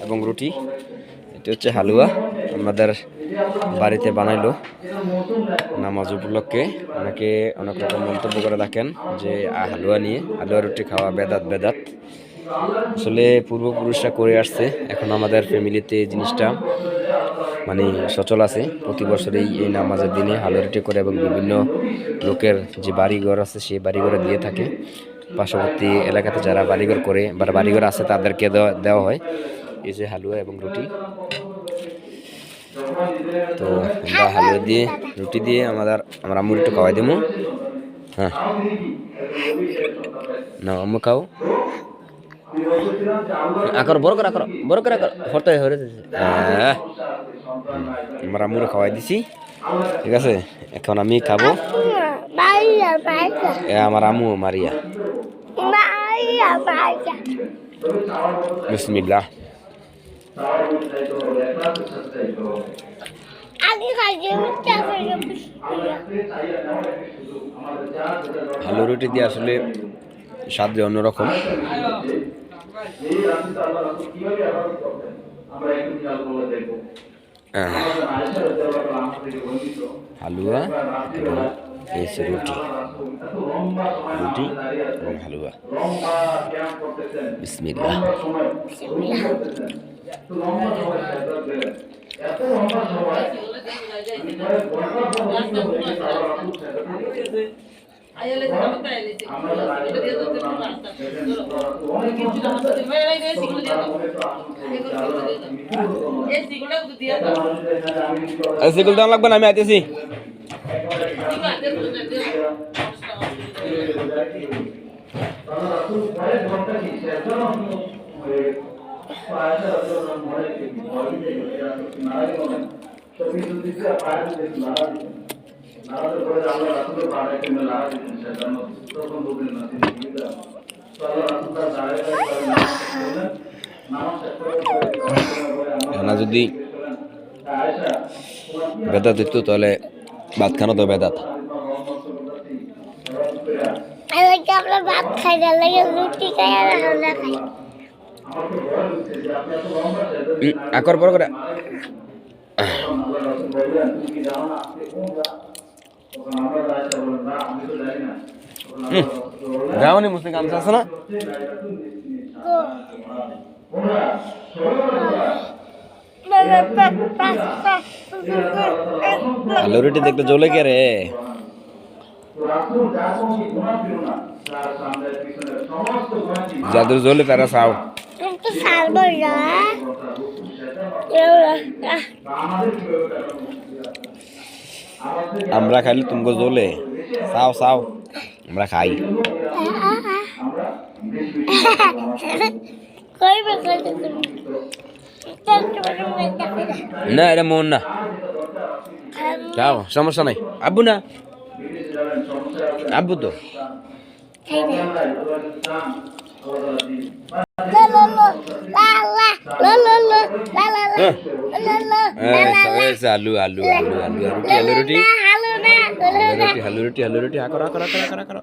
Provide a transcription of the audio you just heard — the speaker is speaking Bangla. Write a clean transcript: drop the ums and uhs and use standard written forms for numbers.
এবং রুটি। এটা হচ্ছে হালুয়া, আমাদের বাড়িতে বানাইলো নামাজ উপলক্ষে। অনেকে অনেক রকম মন্তব্য করে থাকেন যে হালুয়া নিয়ে, হালুয়া রুটি খাওয়া বেদাত বেদাত। আসলে পূর্বপুরুষরা করে আসছে, এখন আমাদের ফ্যামিলিতে এই জিনিসটা মানে সচল আছে। প্রতি বছরেই এই নামাজের দিনে হালুয়া রুটি করে এবং বিভিন্ন লোকের যে বাড়িঘর আছে সেই বাড়িঘরে দিয়ে থাকে। পার্শ্ববর্তী এলাকাতে যারা বাড়িঘর করে বা বাড়িঘর আছে তাদেরকে দেওয়া হয় এই যে হালুয়া এবং রুটি। তো আমরা হালুয়া দিয়ে রুটি দিয়ে আমার আম্মুর একটু খাওয়াই দেবো। হ্যাঁ না আম্মু খাও, আকর বড় করে আকর বড় করে আকর হতে হরে। আমার আম্মুরে খাওয়াই দিছি, ঠিক আছে। এখন আমি খাবো। আমার আম্মু মারিয়া। বিসমিল্লাহ। আলু রুটি দিয়ে আসলে স্বাদ অন্যরকম। হালুয়া এবং রুটি, রুটি এবং হালুয়া। বিসমিল্লাহ। সেগুলো দাম লাগবে না, আমি আইতেছি। খানা যদি বেদাত দিত তাহলে ভাত খানা তো বেদাত। ভাত খাই রুটি খাই আর হালুয়া খাই। আকর বড় করে যাওনি মুসলিম গামছা আছে না? আলু রুটি দেখতে জ্বলে কে রে? যাদের জ্বলে তারা চাও। আমরা খাইলে তুমি জ্বলে চাও চাও, আমরা খাই। না এটা মন না, যাও সমস্যা নাই। আব্বু না, আব্বু তো আলু আলু আলু আলু রুটি আলু রুটি আলু রুটি আলু রুটি আকর আকর আকর আকর আকর।